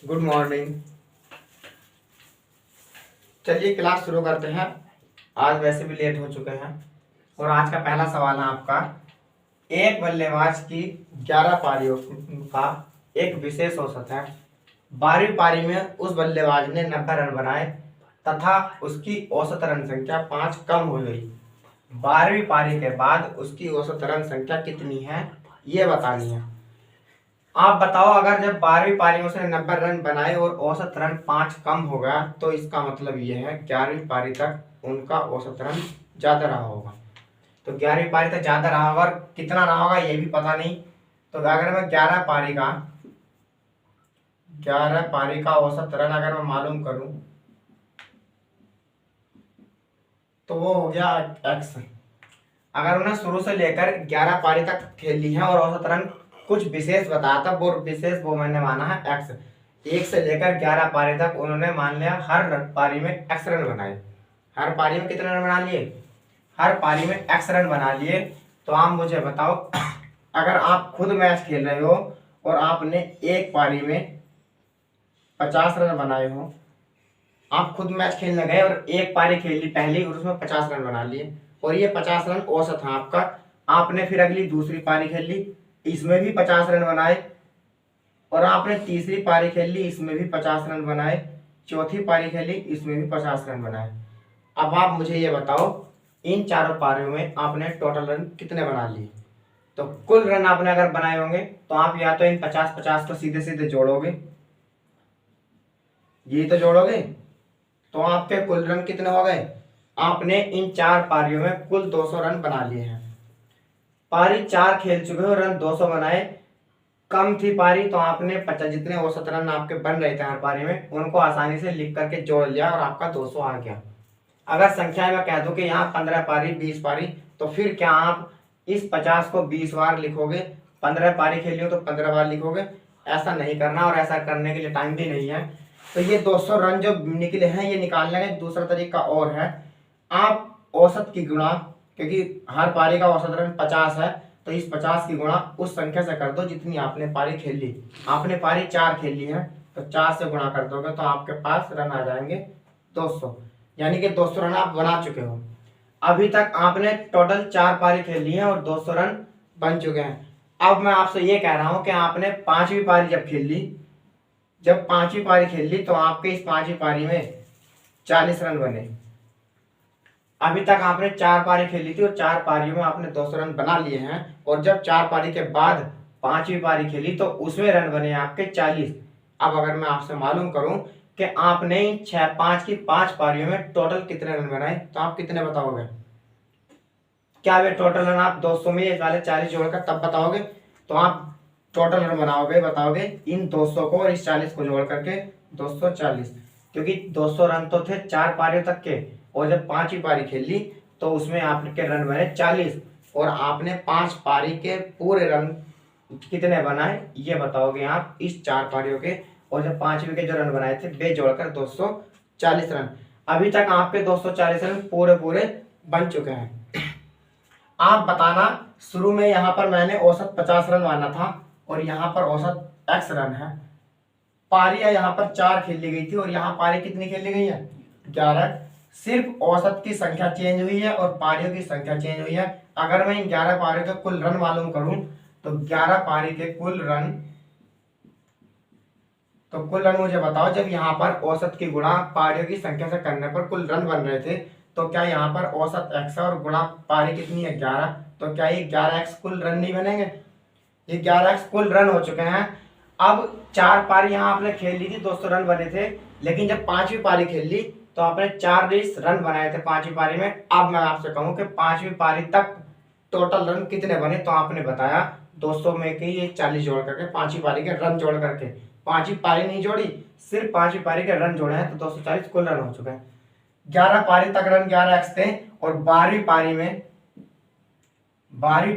Good morning. चलिए class शुरू करते हैं। आज वैसे भी लेट हो चुके हैं और आज का पहला सवाल है आपका, एक बल्लेबाज की 11 पारियों का एक विशेष औसत है। 12वीं पारी में उस बल्लेबाज ने 90 रन बनाए तथा उसकी औसत रन संख्या 5 कम हो गई। 12वीं पारी के बाद उसकी औसत रन संख्या कितनी है, ये बतानी है। आप बताओ, अगर जब 12वीं पारी में उसने 90 रन बनाए और औसत रन 5 कम हो गया तो इसका मतलब ये है 11वीं पारी तक उनका औसत रन ज्यादा रहा होगा। तो 11वीं पारी तक ज्यादा रहा होगा और कितना रहा होगा ये भी पता नहीं। तो अगर मैं 11 पारी का औसत रन अगर मैं मालूम करूं तो वो हो गया एक्स। अगर उन्हें शुरू से लेकर 11 पारी तक खेल ली है और औसत रन कुछ विशेष बताया था, वो विशेष वो मैंने माना है एक्स। 1 से लेकर 11 पारी तक उन्होंने मान लिया हर पारी में एक्स रन बनाए। हर पारी में कितने रन बना लिए? हर पारी में एक्स रन बना लिए। तो आप मुझे बताओ, अगर आप खुद मैच खेल रहे हो और आपने एक पारी में 50 रन बनाए हो, आप खुद मैच खेलने गए और एक पारी खेल ली पहली और उसमें 50 रन बना लिए और ये 50 रन औसत है आपका। आपने फिर अगली दूसरी पारी खेल ली, इसमें भी 50 रन बनाए और आपने तीसरी पारी खेल ली, इसमें भी 50 रन बनाए, चौथी पारी खेली, इसमें भी 50 रन बनाए। अब आप मुझे ये बताओ, इन चारों पारियों में आपने टोटल रन कितने बना लिए? तो कुल रन आपने अगर बनाए होंगे तो आप या तो इन 50-50 को सीधे सीधे जोड़ोगे, ये तो जोड़ोगे, तो आपके कुल रन कितने हो गए? आपने इन 4 पारियों में कुल 200 रन बना लिए हैं। पारी 4 खेल चुके हो, रन 200 बनाए। कम थी पारी तो आपने 50 जितने औसत रन आपके बन रहे थे हर पारी में उनको आसानी से लिख करके जोड़ लिया और आपका 200 आ गया। अगर संख्या में कह दो कि यहाँ 15 पारी 20 पारी, तो फिर क्या आप इस 50 को 20 बार लिखोगे? 15 पारी खेली हो तो 15 बार लिखोगे? ऐसा नहीं करना और ऐसा करने के लिए टाइम भी नहीं है। तो ये 200 रन जो निकले हैं ये निकालने का दूसरा तरीका और है। आप औसत की गुणा, क्योंकि हर पारी का औसत रन 50 है, तो इस 50 की गुणा उस संख्या से कर दो जितनी आपने पारी खेल ली। आपने पारी 4 खेल ली है तो 4 से गुणा कर दोगे तो आपके पास रन आ जाएंगे 200, यानी कि 200 रन आप बना चुके हो। अभी तक आपने टोटल 4 पारी खेल ली है और 200 रन बन चुके हैं। अब मैं आपसे ये कह रहा हूं कि आपने 5वीं पारी जब खेल ली, जब 5वीं पारी खेल ली तो आपके इस 5वीं पारी में 40 रन बने। अभी तक आपने 4 पारी खेली थी और 4 पारियों में आपने 200 रन बना लिए हैं और जब 4 पारी के बाद 5वीं पारी खेली तो उसमें रन बने आपके 40। अब अगर मैं आपसे मालूम करूं कि आपने 5 की 5 पारियों में टोटल कितने रन बनाए तो आप कितने बताओगे? क्या वे टोटल रन आप 200 में ये वाले 40 जोड़कर तब बताओगे? तो आप टोटल रन बनाओगे, बताओगे इन 200 को और इस 40 को जोड़ करके 240, क्योंकि 200 रन तो थे 4 पारियों तक के और जब 5वीं पारी खेल ली तो उसमें आपके रन बने 40 और आपने 5 पारी के पूरे रन कितने बनाए ये बताओगे आप इस 4 पारियों के, और जब 5वीं के जो रन बनाए थे वे जोड़कर 240 रन। अभी तक आपके 240 रन पूरे पूरे बन चुके हैं। आप बताना, शुरू में यहाँ पर मैंने औसत 50 रन माना था और यहाँ पर औसत एक्स रन है। पारियां यहाँ पर 4 खेल ली गई थी और यहाँ पारी कितनी खेल ली गई है? 11। सिर्फ औसत की संख्या चेंज हुई है और पारियों की संख्या चेंज हुई है। अगर मैं इन 11 पारियों के कुल रन मालूम करूं तो 11 पारी के कुल रन, तो कुल रन मुझे बताओ, जब यहाँ पर औसत की गुणा पारियों की संख्या से करने पर कुल रन बन रहे थे तो क्या यहाँ पर औसत एक्स और गुणा पारी कितनी है? 11। तो क्या ये 11x कुल रन नहीं बनेंगे? ये 11x कुल रन हो चुके हैं। अब 4 पारी यहाँ आपने खेल ली थी, 200 रन बने थे, लेकिन जब 5वीं पारी खेल ली तो आपने 40 रन बनाए थे 5वीं पारी में। अब मैं आपसे कहूँ कि 5वीं पारी तक टोटल रन कितने बने तो आपने बताया 200 में के ये 40 जोड़ करके 5वीं पारी के रन जोड़ करके, 5वीं पारी नहीं जोड़ी, सिर्फ 5वीं पारी के रन जोड़े हैं तो 240 कुल रन हो चुके हैं। 11 पारी तक रन 11x थे और 12वीं पारी में 12वीं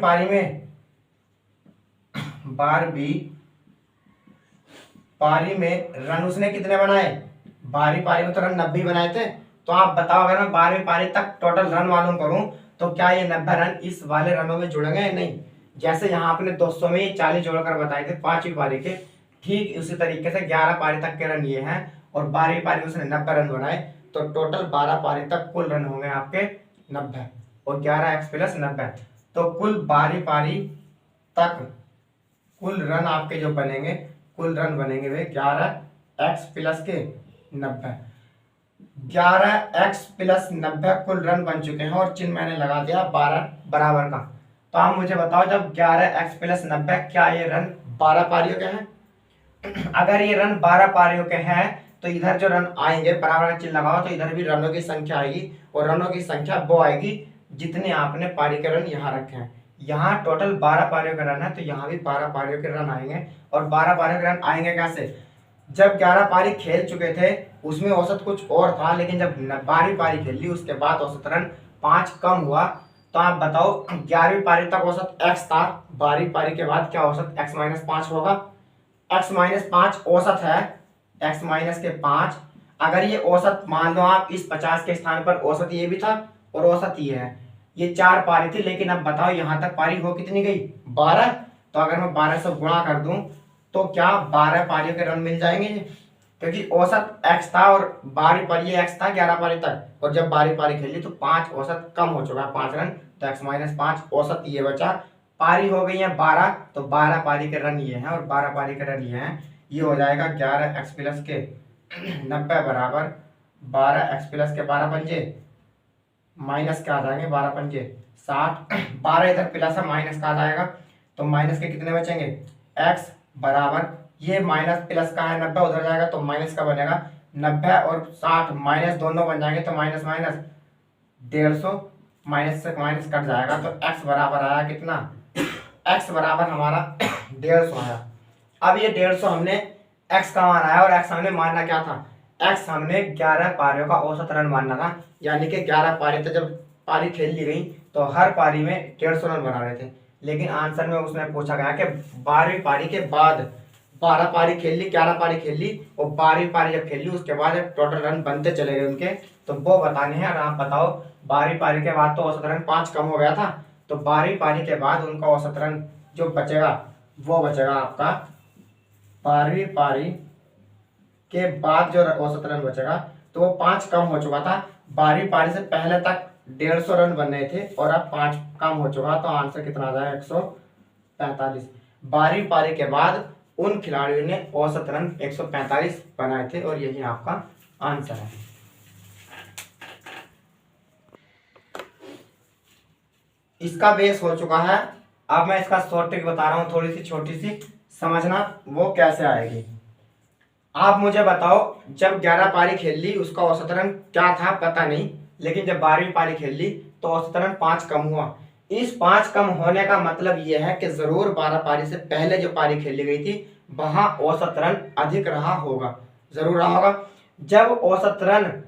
पारी में रन उसने कितने बनाए? 12वीं पारी में तो रन 90 बनाए थे। तो आप बताओ, अगर मैं 12वीं पारी तक टोटल रन मालूम करूं तो क्या ये 90 रन इस वाले रनों में जुड़ेंगे या नहीं? जैसे यहाँ आपने 200 में ये 40 जोड़कर बताए थे 5वीं पारी के, ठीक उसी तरीके से 11 पारी तक के रन ये हैं और 12वीं पारी में उसने 90 रन बनाए, तो टोटल 12 पारी तक कुल रन होंगे आपके 90 और 11x+90, तो कुल 12वीं पारी तक कुल रन आपके जो बनेंगे, कुल रन बनेंगे वे 11x+90, 11x+90 कुल रन बन चुके हैं और चिन्ह मैंने लगा दिया 12 बराबर का। तो आप मुझे बताओ जब 11x+90 क्या ये रन 12 पारियों के हैं? अगर ये रन 12 पारियों के हैं तो इधर जो रन आएंगे बराबर का चिन्ह लगाओ तो इधर भी रनों की संख्या आएगी और रनों की संख्या वो आएगी जितने आपने पारी के रन यहाँ रखे हैं। यहाँ टोटल 12 पारियों का रन है तो यहाँ भी 12 पारियों के रन आएंगे और 12 पारियों के रन आएंगे कैसे? जब 11 पारी खेल चुके थे उसमें औसत कुछ और था, लेकिन जब 12वीं पारी खेल ली उसके बाद औसत रन 5 कम हुआ। तो आप बताओ 11वीं पारी तक औसत x था, 12वीं पारी के बाद क्या औसत x-5 होगा? x-5 औसत है, x-5। अगर ये औसत मान लो आप इस 50 के स्थान पर औसत ये भी था और औसत ये है, ये 4 पारी थी, लेकिन अब बताओ यहाँ तक पारी हो कितनी गई? 12। तो अगर मैं 12 से गुणा कर दूं तो क्या 12 पारियों के रन मिल जाएंगे? क्योंकि औसत x था और 12वीं पारी ये x था 11 पारी तक, और जब 12वीं पारी खेली तो 5 औसत कम हो चुका है, 5 रन, तो x-5 औसत ये बचा। पारी हो गई है 12, तो 12 पारी के रन ये हैं और 12 पारी के रन ये हैं। ये हो जाएगा 11x+90 बराबर 12x+ के 12 पंजे माइनस क्या आ जाएंगे? 12 पंजे 60, 12 इधर प्लस है माइनस का आ जाएगा, तो माइनस के कितने बचेंगे? x बराबर ये माइनस प्लस का है 90 उधर जाएगा तो माइनस का बनेगा 90 और 60 माइनस दोनों बन जाएंगे तो माइनस माइनस 150, माइनस से माइनस कट जाएगा तो x बराबर आया कितना? x बराबर हमारा 150 आया। अब ये 150 हमने x का मान आया और x हमने मानना क्या था? x हमने 11 पारियों का औसत रन मानना था, यानी कि 11 पारी तक जब पारी खेल ली गई तो हर पारी में 150 रन बना रहे थे। लेकिन आंसर में उसमें पूछा गया कि 12वीं पारी के बाद 12 पारी खेल ली, 11 पारी खेल ली और 12वीं पारी जब खेल ली उसके बाद जब टोटल रन बनते चले गए उनके, तो वो बताने हैं। और आप बताओ 12वीं पारी के बाद तो औसत रन 5 कम हो गया था, तो 12वीं पारी के बाद उनका औसत रन जो बचेगा वो बचेगा आपका 12वीं पारी के बाद जो औसत रन बचेगा तो वो 5 कम हो चुका था। 12वीं पारी से पहले तक 150 रन बन रहे थे और अब 5 कम हो चुका, तो आंसर कितना आ जाएगा? 145। 12वीं पारी के बाद उन खिलाड़ियों ने औसत रन 145 बनाए थे और यही आपका आंसर है। इसका बेस हो चुका है। अब मैं इसका शॉर्ट ट्रिक बता रहा हूं, थोड़ी सी छोटी सी, समझना वो कैसे आएगी। आप मुझे बताओ जब 11 पारी खेल ली उसका औसत रन क्या था पता नहीं, लेकिन जब 12वीं पारी खेल ली तो औसत रन 5 कम हुआ। इस 5 कम होने का मतलब यह है कि जरूर 12 पारी से पहले जो पारी खेली गई थी वहां औसत रन अधिक रहा होगा, जरूर रहा होगा। जब औसत रन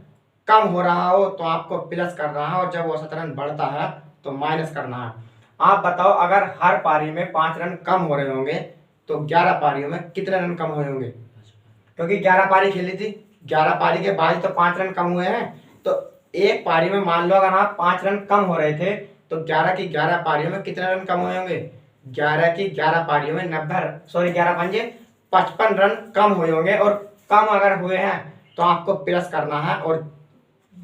कम हो रहा हो तो आपको प्लस करना है और जब औसत रन बढ़ता है तो माइनस करना है। आप बताओ अगर हर पारी में 5 रन कम हो रहे होंगे तो 11 पारियों में कितने रन कम हुए होंगे? क्योंकि 11 पारी खेली थी, 11 पारी के बाद तो 5 रन कम हुए हैं, तो एक पारी में मान लो अगर आप 5 रन कम हो रहे थे तो 11 की 11 पारियों में कितने रन कम हुए होंगे? 11 की 11 पारियों में 11 पंजे 55 रन कम हुए होंगे। और कम अगर हुए हैं तो आपको प्लस करना है और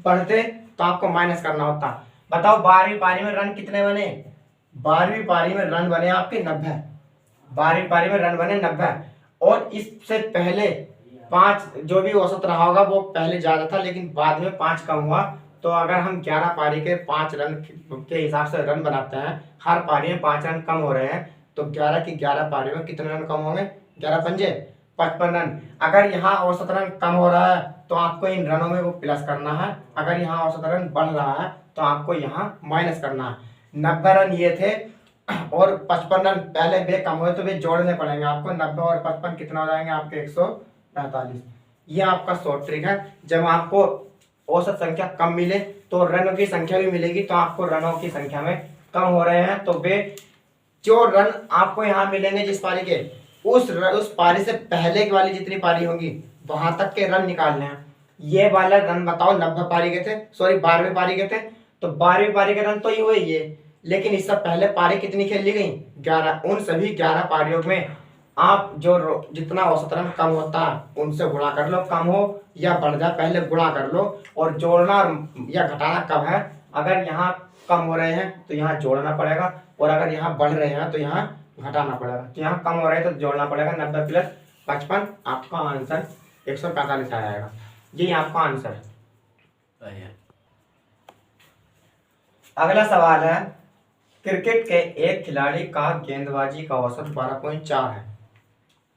बढ़ते तो आपको माइनस करना होता। बताओ 12वीं पारी में रन कितने बने? 12वीं पारी में रन बने आपके 90, 12वीं पारी में रन बने 90 और इससे पहले 5 जो भी औसत रहा होगा वो पहले ज्यादा था लेकिन बाद में 5 कम हुआ। तो अगर हम 11 पारी के 5 रन के हिसाब से रन बनाते हैं, हर पारी में 5 रन कम हो रहे हैं, तो 11 की 11 पारी में कितने रन कम होंगे? 11 पंजे 55 रन। अगर यहाँ औसत रन कम हो रहा है तो आपको इन रनों में वो प्लस करना है, अगर यहाँ औसत रन बढ़ रहा है तो आपको यहाँ माइनस करना है। 90 रन ये थे और 55 रन पहले वे कम हुए तो वे जोड़ने पड़ेंगे आपको। 90 और 55 कितना हो जाएंगे आपके? 145। ये आपका शॉर्ट ट्रिक है। जब आपको औसत संख्या कम मिले तो रनों की संख्या भी मिलेगी, तो आपको रनों की संख्या में कम हो रहे हैं तो वे जो रन आपको यहाँ मिलेंगे जिस पारी के उस पारी से पहले की वाली जितनी पारी होगी वहां तक के रन निकालने हैं। ये वाला रन बताओ 90 पारी के थे, सॉरी 12वीं पारी के थे, तो 12वीं पारी के रन तो ही हुए ये, लेकिन इससे पहले पारी कितनी खेल ली गई? 11। उन सभी 11 पारियों में आप जितना औसत रन कम होता है उनसे गुणा कर लो, कम हो या बढ़ जाए पहले गुणा कर लो। और जोड़ना या घटाना कब है, अगर यहाँ कम हो रहे हैं तो यहाँ जोड़ना पड़ेगा, और अगर यहाँ बढ़ रहे हैं तो यहाँ घटाना पड़ेगा। तो यहाँ कम हो रहे हैं तो जोड़ना पड़ेगा। 90 प्लस 55 आपका आंसर 145 आ जाएगा। ये आपका आंसर है। अगला सवाल है, क्रिकेट के एक खिलाड़ी का गेंदबाजी का औसत 12.4 है।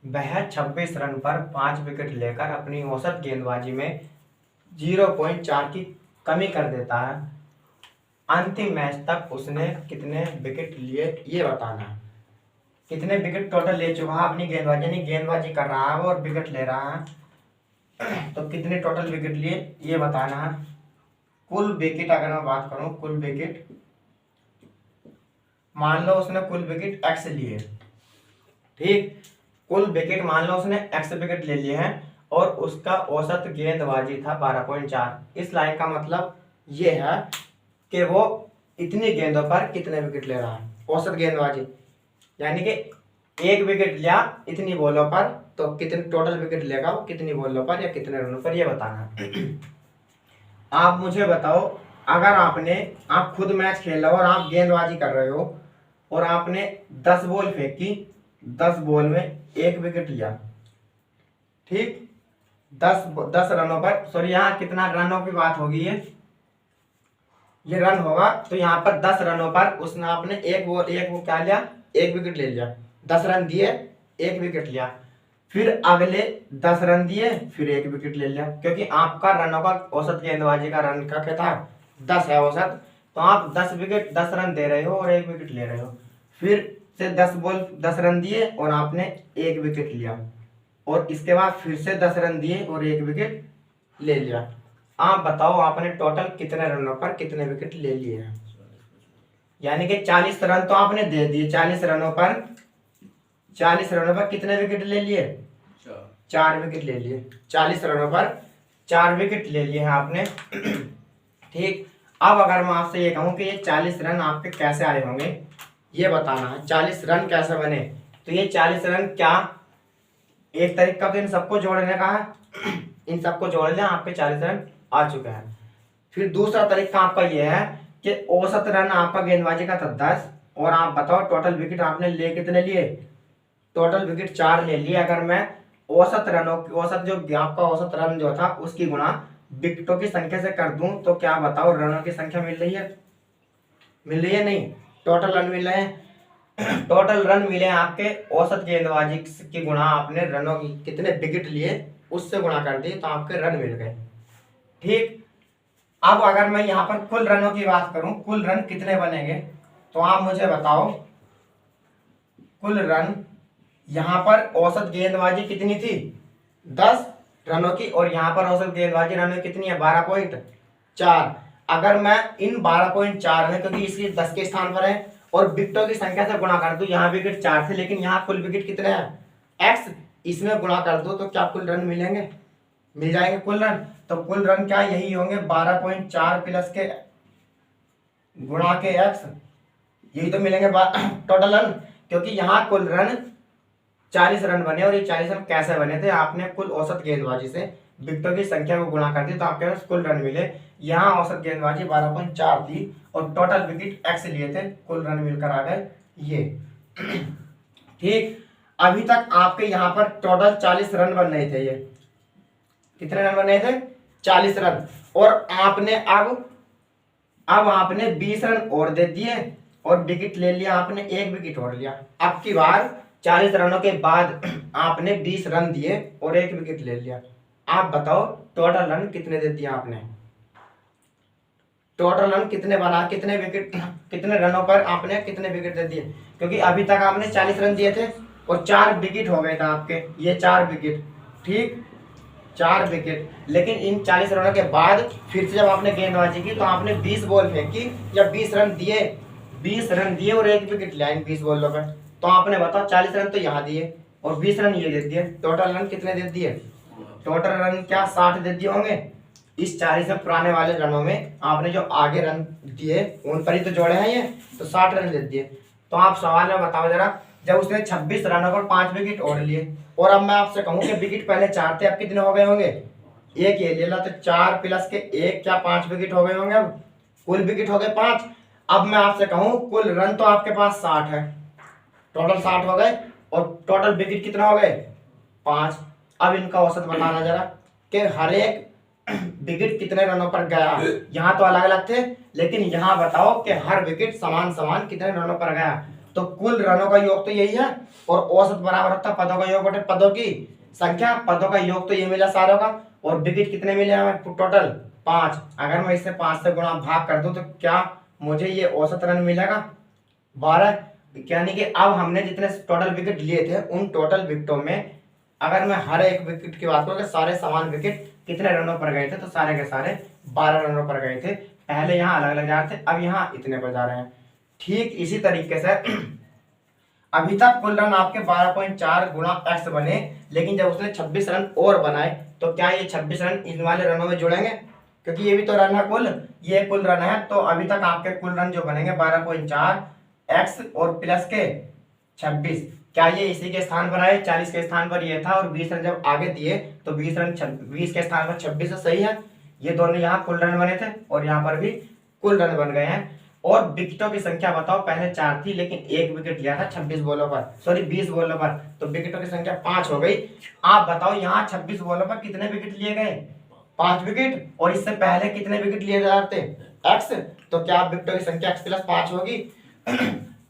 वह 26 रन पर 5 विकेट लेकर अपनी औसत गेंदबाजी में 0.4 की कमी कर देता है। अंतिम मैच तक उसने कितने विकेट लिए ये बताना है। कितने विकेट टोटल ले चुका है अपनी गेंदबाजी, यानी गेंदबाजी कर रहा है और विकेट ले रहा है, तो कितने टोटल विकेट लिए ये बताना है। कुल विकेट अगर मैं बात करूं, कुल विकेट मान लो उसने कुल विकेट x लिए, ठीक, कुल विकेट मान लो उसने x विकेट ले लिए हैं और उसका औसत गेंदबाजी था 12.4। इस लाइन का मतलब ये है कि वो इतनी गेंदों पर कितने विकेट ले रहा है, औसत गेंदबाजी, यानी कि एक विकेट लिया इतनी बॉलों पर तो कितने टोटल विकेट लेगा वो कितनी बॉलों पर या कितने रनों पर, ये बताना है। आप मुझे बताओ, अगर आप खुद मैच खेल रहे हो और आप गेंदबाजी कर रहे हो और आपने 10 बॉल फेंकी, 10 बॉल में एक विकेट लिया, ठीक, 10 रनों पर, सॉरी यहाँ कितना रनों की बात होगी, ये रन होगा, तो यहाँ पर 10 रनों पर उसने आपने एक वो क्या लिया, एक विकेट ले लिया। 10 रन दिए, एक विकेट लिया, फिर अगले 10 रन दिए, फिर एक विकेट ले लिया, क्योंकि आपका रनों का औसत गेंदबाजी का रन का क्या था 10 है औसत, तो आप 10 विकेट 10 रन दे रहे हो और एक विकेट ले रहे हो। फिर से 10 बॉल 10 रन दिए और आपने एक विकेट लिया, और इसके बाद फिर से 10 रन दिए और एक विकेट ले लिया। आप बताओ आपने टोटल कितने रनों पर कितने विकेट ले लिए हैं, यानी कि 40 रन तो आपने दे दिए, 40 रनों पर कितने विकेट ले लिए, 4 विकेट ले लिए। 40 रनों पर 4 विकेट ले लिए हैं आपने, ठीक। अब अगर मैं आपसे ये कहूं कि ये 40 रन आपके कैसे आए होंगे ये बताना है, 40 रन कैसे बने, तो ये 40 रन क्या एक तरीका तो इन सबको जोड़ने का है, इन सबको जोड़ लें आपके 40 रन आ चुके हैं। फिर दूसरा तरीका आपका ये है कि औसत रन आपका गेंदबाजी का था 10, और आप बताओ टोटल विकेट आपने ले कितने लिए, टोटल विकेट 4 ले लिए। अगर मैं औसत रनों की औसत जो आपका औसत रन जो था उसकी गुणा विकेटों की संख्या से कर दूं तो क्या बताओ रनों की संख्या मिल रही है नहीं, टोटल रन मिल रहे हैं, टोटल रन मिले आपके औसत गेंदबाजी की गुणा आपने रनों की कितने विकेट लिए उससे गुणा कर दी तो आपके रन मिल गए, ठीक। अब अगर मैं यहाँ पर कुल रनों की बात करूं, कुल रन कितने बनेंगे, तो आप मुझे बताओ कुल रन, यहाँ पर औसत गेंदबाजी कितनी थी 10 रनों की, और यहाँ पर औसत गेंदबाजी रनों कितनी है 12.4। अगर मैं इन 12.4 में, क्योंकि इसकी 10 के स्थान पर है, और विकेटों की संख्या से गुणा कर दूं, यहाँ विकेट 4 थे लेकिन यहाँ कुल विकेट कितने हैं x, इसमें गुणा कर दो तो क्या कुल रन मिलेंगे, मिल जाएंगे कुल रन। तो कुल रन क्या यही होंगे 12.4 प्लस के गुणा के x, यही तो मिलेंगे टोटल रन, क्योंकि यहाँ कुल रन 40 रन बने, और ये 40 रन कैसे बने थे, आपने कुल औसत गेंदबाजी से विकेटों की संख्या को गुणा कर दी तो आपके पास कुल रन मिले। यहाँ औसत गेंदबाजी 12.4 थी और टोटल विकेट x लिए थे, कुल रन मिलकर आ गए ये, ठीक। अभी तक आपके यहाँ पर टोटल 40 रन बन रहे थे, ये कितने रन बन रहे थे 40 रन, और आपने अब आपने 20 रन और दे दिए और विकेट ले लिया, आपने एक विकेट और लिया। अब की बार 40 रनों के बाद आपने 20 रन दिए और एक विकेट ले लिया। आप बताओ टोटल रन कितने दे दिए आपने, टोटल रन कितने बना, कितने विकेट, कितने रनों पर आपने कितने विकेट दे दिए, क्योंकि अभी तक आपने 40 रन दिए थे और 4 विकेट हो गए थे आपके, ये 4 विकेट, ठीक, 4 विकेट। लेकिन इन 40 रनों के बाद फिर से जब आपने गेंदबाजी की तो आपने 20 बॉल फेंकी या 20 रन दिए, 20 रन दिए और एक विकेट लिया इन 20 बॉलों पर, तो आपने बताओ 40 रन तो यहाँ दिए और 20 रन ये दे दिए, टोटल रन कितने दे दिए, टोटल रन क्या 60 दे दिए होंगे। इस 40 से पुराने वाले रनों में आपने जो आगे रन दिए उन पर ही तो जोड़े हैं ये, तो 60 रन दे दिए। तो आप सवाल में बताओ जरा जब उसने 26 रनों पर 5 विकेट ओढ़ लिए। और अब मैं आपसे कहूं कि विकेट पहले 4 थे, अब कितने हो गए होंगे? एक ये ले ला, तो 4 प्लस के 1 क्या 5 विकेट हो गए होंगे। अब कुल विकेट हो गए 5। अब मैं आपसे कहूं कुल रन तो आपके पास 60 है, टोटल 60 हो गए, और टोटल विकेट कितना हो गए? 5। अब इनका औसत बताना जरा कि हर एक विकेट कितने रनों पर गया। यहाँ तो अलग अलग थे, लेकिन यहाँ बताओ कि हर विकेट समान समान कितने रनों पर गया। तो कुल रनों का योग तो यही है, और औसत बराबर होता है पदों का योग बटे पदों की संख्या। पदों का योग तो ये मिला सारों का, और विकेट कितने मिले हमें? टोटल 5। अगर मैं इसे 5 से गुणा भाग कर दूं तो क्या मुझे ये औसत रन मिलेगा? 12। यानी कि अब हमने जितने टोटल विकेट लिए थे, उन टोटल विकेटों में अगर मैं हर एक विकेट की बात करूं कि सारे समान विकेट कितने रनों पर गए थे, तो सारे के सारे 12 रनों पर गए थे। पहले यहाँ अलग अलग जा रहे थे, अब यहाँ इतने पर जा रहे हैं। ठीक इसी तरीके से अभी तक कुल रन आपके 12.4 गुणा x बने, लेकिन जब उसने 26 रन और बनाए तो क्या ये 26 रन इन वाले रनों में जुड़ेंगे? क्योंकि ये भी तो रन है कुल, ये कुल रन है। तो अभी तक आपके कुल रन जो बनेंगे 12.4 x और प्लस के 26, क्या ये इसी के स्थान पर आए? 40 के स्थान पर ये था, और 20 रन जब आगे दिए तो 20 के स्थान पर 26 सही है। ये दोनों यहाँ कुल रन बने थे, और यहाँ पर भी कुल रन बन गए हैं। और विकेटों की संख्या बताओ, पहले 4 थी लेकिन एक विकेट लिया था 26 बॉलों पर, सॉरी 20 बॉलों पर, तो विकेटों की संख्या 5 हो गई। आप बताओ यहाँ 26 बॉलों पर कितने विकेट लिए गए? 5 विकेट। और इससे पहले कितने विकेट लिए जा रहे थे? x। तो क्या विकेटों की संख्या x प्लस 5 होगी?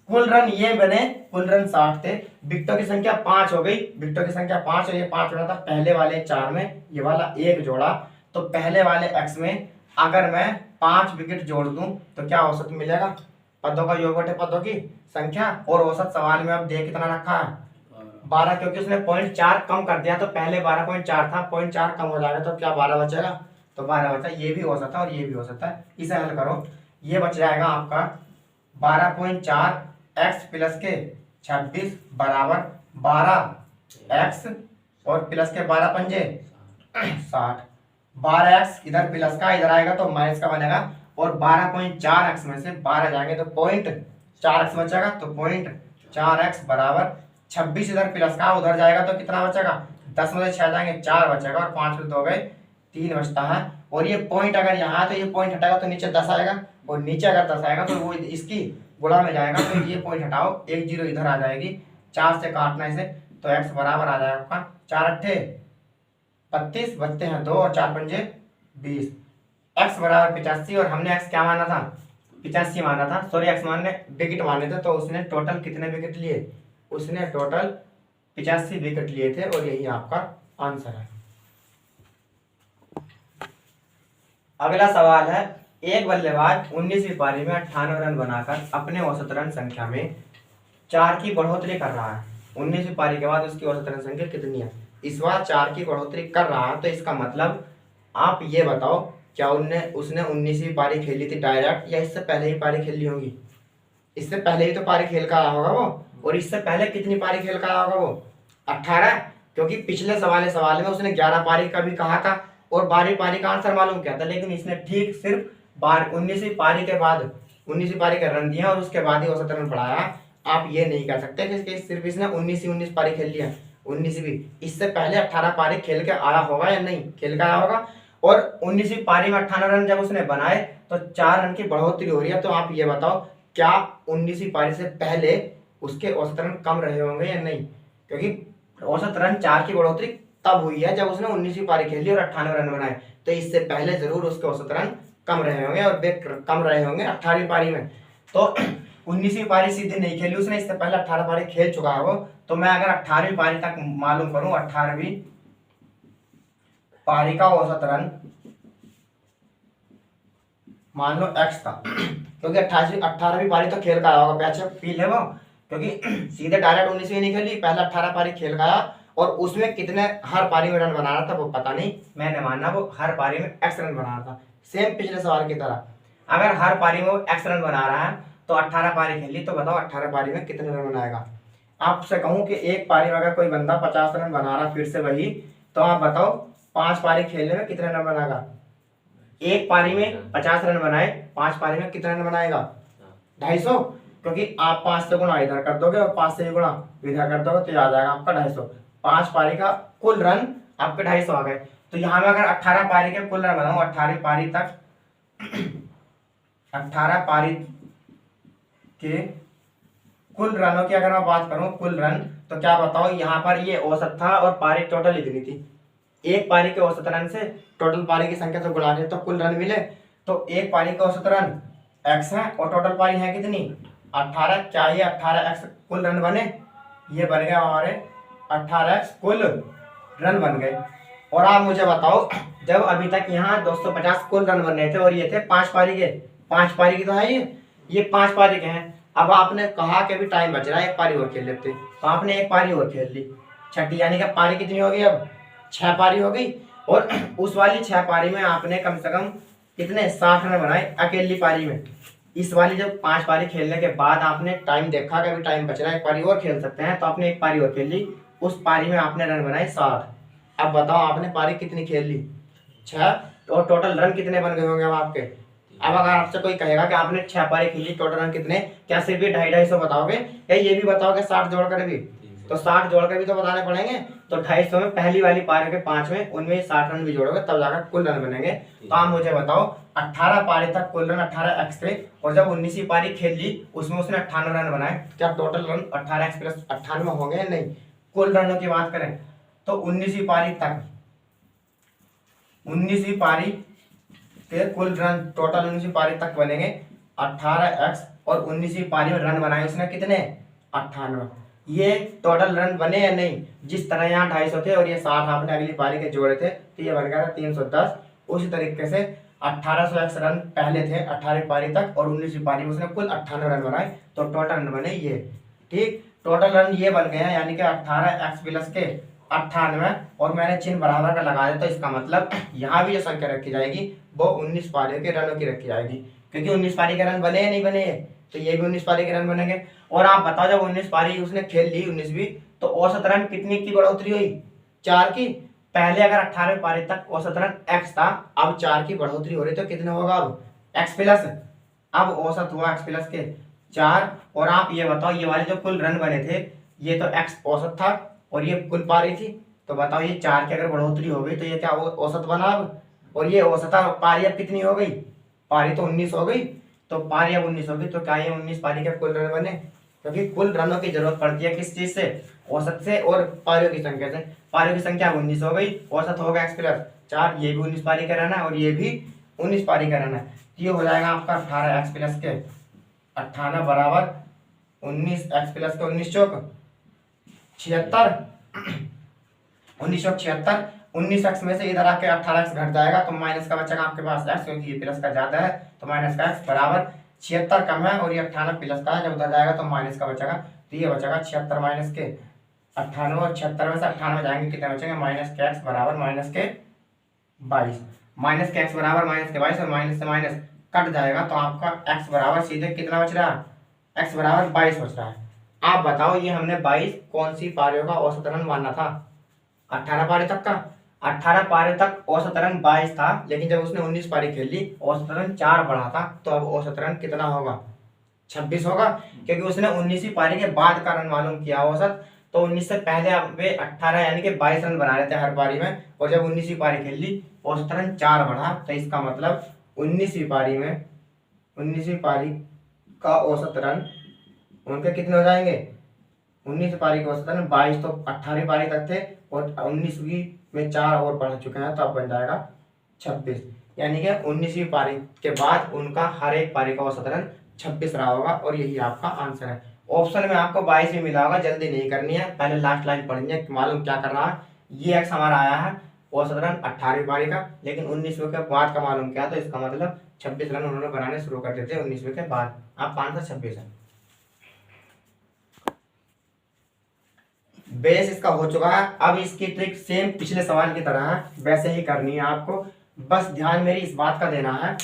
कुल रन ये बने, कुल रन 60 थे, विकेटों की संख्या 5 हो गई। विकेटों की संख्या 5 और ये 5 होना था पहले वाले 4 में, ये वाला 1 जोड़ा, तो पहले वाले x में अगर मैं 5 विकेट जोड़ दूं तो क्या औसत मिलेगा? पदों का योग बटे पदों की संख्या। और औसत सवाल में अब देख कितना रखा है? 12, क्योंकि उसने 0.4 कम कर दिया, तो पहले 12.4 था, 0.4 कम हो जाएगा तो क्या 12 बचेगा? तो 12 बचा। ये भी औसत है और ये भी औसत है, इसे हल करो। ये बच जाएगा आपका 12.4 x प्लस के 26 बराबर 12x और प्लस के 12 पंजे 60। 12x इधर प्लस का इधर आएगा तो माइनस का बनेगा, और 12.4x में से 12 जाएंगे तो 0.4x बचेगा, तो 0.4x बराबर 26 इधर प्लस का उधर जाएगा तो कितना बचेगा? 10 में से 6 जाएंगे 4 बचेगा, और 5 में 2 गए 3 बचता है। और ये पॉइंट अगर यहाँ तो ये पॉइंट हटाएगा तो नीचे 10 आएगा, और नीचे अगर 10 आएगा तो वो इसकी गुणा में जाएगा, तो ये पॉइंट हटाओ, 1 0 इधर आ जाएगी, 4 से काटना इसे, तो x बराबर आ जाएगा आपका 4 अट्ठे 32, बचते हैं 2 और 4 पंजे 20। x बराबर 85, और हमने x क्या माना था? 85 माना था, सॉरी x मानने विकेट माने थे, तो उसने टोटल कितने विकेट लिए? उसने टोटल 85 विकेट लिए थे, और यही आपका आंसर है। अगला सवाल है, एक बल्लेबाज 19वीं पारी में 98 रन बनाकर अपने औसत रन संख्या में 4 की बढ़ोतरी कर रहा है। 19वीं पारी के बाद उसकी औसत रन संख्या कितनी है? इस बार 4 की बढ़ोतरी कर रहा है, तो इसका मतलब आप ये बताओ, क्या उसने 19वीं पारी खेली थी डायरेक्ट, या इससे पहले ही पारी खेली होगी? इससे पहले ही तो पारी खेल कर आया होगा वो, और इससे पहले कितनी पारी खेल कर आया होगा वो? 18, क्योंकि पिछले सवाल में उसने 11 पारी का भी कहा था और 12वीं पारी का आंसर मालूम किया था, लेकिन इसने ठीक सिर्फ 19वीं पारी के बाद 19वीं पारी का रन दिया और उसके बाद ही औसत रन बढ़ाया। आप ये नहीं कह सकते कि सिर्फ इसने 19 पारी खेल लिया, 19वीं, इससे पहले 18 पारी खेल के आया होगा या नहीं खेल के आया होगा। और 19वीं पारी में 18 रन जब उसने बनाए तो 4 रन की बढ़ोतरी हो रही है। तो आप ये बताओ, क्या 19वीं पारी से पहले उसके औसत रन कम रहे होंगे या नहीं? क्योंकि औसत रन 4 की बढ़ोतरी तब हुई है जब उसने 19वीं पारी खेली और 98 रन बनाए, तो इससे पहले जरूर उसके औसत रन कम रहे होंगे, और वे कम रहे होंगे 18वीं पारी में। तो 19वीं पारी सीधे नहीं खेली उसने, इससे पहले 18 पारी खेल चुका है वो। तो मैं अगर 18वीं पारी तक मालूम करूं, 18वीं पारी का औसत रन मान लो x का, क्योंकि 18वीं पारी तो खेल का आया होगा, पैच फील है वो, क्योंकि सीधे डायरेक्ट 19वीं नहीं खेली, पहले 18 पारी खेल का आया, और उसमें कितने हर पारी में रन बना रहा था वो पता नहीं, मैंने मानना वो हर पारी में x रन बना रहा था, सेम पिछले सवाल की तरह। अगर हर पारी में वो x रन बना रहा है तो 18 पारी खेली, तो बताओ 18 पारी में कितने रन बनाएगा? आपसे कहूं कि एक पारी में अगर कोई बंदा 50 रन बना रहा फिर से वही, तो आप बताओ 5 पारी खेलने में कितने रन बनाएगा? एक पारी में 50 रन बनाए, 5 पारी में कितने रन बनाएगा? 250। क्योंकि आप 5 से गुणा इधर कर दोगे और 5 से गुणा इधर कर दोगे तो ये आ जाएगा आपका 250। 5 पारी का कुल रन आपके 250 आ गए। तो यहाँ में अगर 18 पारी के कुल रन बनाऊं, 18 पारी तक 18 पारी के कुल रनों की अगर मैं बात करूं, कुल रन, तो क्या बताओ, यहाँ पर ये औसत था और पारी टोटल इतनी थी। एक पारी के औसत रन से टोटल पारी की संख्या से गुणा दे तो कुल रन मिले। तो एक पारी का औसत रन x है और टोटल पारी है कितनी 18। क्या ये 18x कुल रन बने? ये बन गए हमारे 18x कुल रन बन गए। और आप मुझे बताओ, जब अभी तक यहाँ 250 कुल रन बन रहे थे और ये थे 5 पारी के, 5 पारी की तो है ये 5 पारी के हैं। अब आपने कहा कि अभी टाइम बच रहा है, एक पारी और खेल लेते, तो आपने एक पारी और खेल ली, छठी, यानी कि पारी कितनी हो गई अब 6 पारी हो गई। और उस वाली 6 पारी में आपने कम से कम कितने 60 रन बनाए अकेली पारी में। इस वाली जब 5 पारी खेलने के बाद आपने टाइम देखा कि अभी टाइम बच रहा है, एक पारी और खेल सकते हैं, तो आपने एक पारी और खेल ली, उस पारी में आपने रन बनाए 60। अब बताओ आपने पारी कितनी खेल ली 6, और टोटल रन कितने बन गए होंगे अब आपके। अब अगर आपसे कोई कहेगा कि आपने 6 पारी खेली, टोटल रन कितने, क्या सिर्फ ये 250 बताओगे या ये भी बताओगे 60 जोड़कर भी? तो 60 जोड़कर भी तो बताने पड़ेंगे। तो 250 में पहली वाली पारी के 5 में, उनमें 60 रन भी जोड़ोगे तब जाकर कुल रन बनेंगे। तो आप मुझे बताओ 18 पारी तक कुल रन 18x थे, और जब 19वीं पारी खेल ली उसमें उसने 98 रन बनाए, क्या टोटल रन 18x प्लस 98 होंगे या नहीं? कुल रनों की बात करें तो 19वीं पारी तक, 19वीं पारी के कुल रन टोटल 19वीं पारी तक बनेंगे 18x, और 19वीं पारी में रन बनाए उसने कितने 98। ये टोटल रन बने या नहीं? जिस तरह यहाँ 250 थे और ये 60 आपने अगली पारी के जोड़े थे तो ये बन गया था 310। उसी तरीके से 1800x रन पहले थे 18वीं पारी तक, और 19वीं पारी में उसने कुल 98 रन बनाए, तो टोटल रन बने ये। ठीक, टोटल रन ये बन गए हैं, यानी कि 18x प्लस के 98, और मैंने चिन्ह बराबर का लगा दिया, तो इसका मतलब यहाँ भी जो संख्या रखी जाएगी वो 19 पारियों के रनों की रखी जाएगी, क्योंकि 19 पारी के रन बने या नहीं बने, तो ये भी 19 पारी के रन बनेंगे। और आप बताओ जब 19 पारी उसने खेल ली 19वीं, तो औसत रन कितनी की बढ़ोतरी हुई 4 की। पहले अगर 18वीं पारी तक औसत रन x था, अब 4 की बढ़ोतरी हो रही, तो कितने होगा अब x प्लस, अब औसत हुआ x प्लस के 4। और आप ये बताओ, ये वाले जो कुल रन बने थे ये तो x औसत था और ये कुल पारी थी, तो बताओ ये 4 की अगर बढ़ोतरी हो गई तो ये क्या औसत बना अब, और ये औसत पारी अब कितनी हो गई, पारी तो 19 हो गई, तो पारी अब 19 हो गई, तो क्या ये 19 पारी के कुल रन बने? क्योंकि कुल रनों की जरूरत पड़ती है किस चीज से, औसत से और पारियों की संख्या से। पारियों की संख्या 19 हो गई, औसत होगा x प्लस 4, ये भी 19 पारी का रन है और ये भी 19 पारी का रन है, तो ये हो जाएगा आपका 18x प्लस के 98 बराबर 19x प्लस के 19 चौक 76, 19 चौक 76। 19x में से इधर आके 18x घट जाएगा, तो माइनस का बचेगा आपके पास x, क्योंकि ये प्लस का ज्यादा है, तो माइनस का x बराबर 76 कम है और ये 98 प्लस का है, जब उधर जाएगा तो माइनस का बचेगा, तो ये बचेगा 76 माइनस के 98, और 76 में से 98 जाएंगे कितने बचेंगे, माइनस के x बराबर माइनस के 22, माइनस के x बराबर माइनस के 22, और माइनस से माइनस कट जाएगा, तो आपका x बराबर सीधे कितना बच रहा है, x बराबर 22 बच रहा है। आप बताओ ये हमने 22 कौन सी पारियों का औसत रन माना था, 18 पारी तक का। 18 पारी तक औसत रन 22 था, लेकिन जब उसने 19 पारी खेल ली औसत रन 4 बढ़ा था, तो अब औसत रन कितना होगा 26 होगा, क्योंकि उसने 19वीं पारी के बाद का रन मालूम किया औसत, तो 19 से पहले वे 18 यानी कि 22 रन बना रहे थे हर पारी में, और जब 19वीं पारी खेल ली औसत रन 4 बढ़ा, तो इसका मतलब 19वीं पारी में 19वीं पारी का औसत रन उनके कितने हो जाएंगे, 19 पारी के औसत रन 22, तो 18वीं पारी तक थे और 19वीं में 4 और बढ़ चुके हैं, तो अब बन जाएगा 26, यानी कि 19वीं पारी के बाद उनका हर एक पारी का औसत रन 26 रहा होगा, और यही आपका आंसर है। ऑप्शन में आपको 22 भी मिला होगा, जल्दी नहीं करनी है, पहले लास्ट लाइन पढ़नी है, मालूम क्या कर रहा है। ये x हमारा आया है औसत रन 18वीं पारी का, लेकिन 19वीं के बाद का मालूम किया, तो इसका मतलब 26 रन उन्होंने बनाने शुरू कर देते 19वीं के बाद। आपका आंसर 26 है। बेस इसका हो चुका है। अब इसकी ट्रिक सेम पिछले सवाल की तरह है, वैसे ही करनी है आपको, बस ध्यान मेरी इस बात का देना है,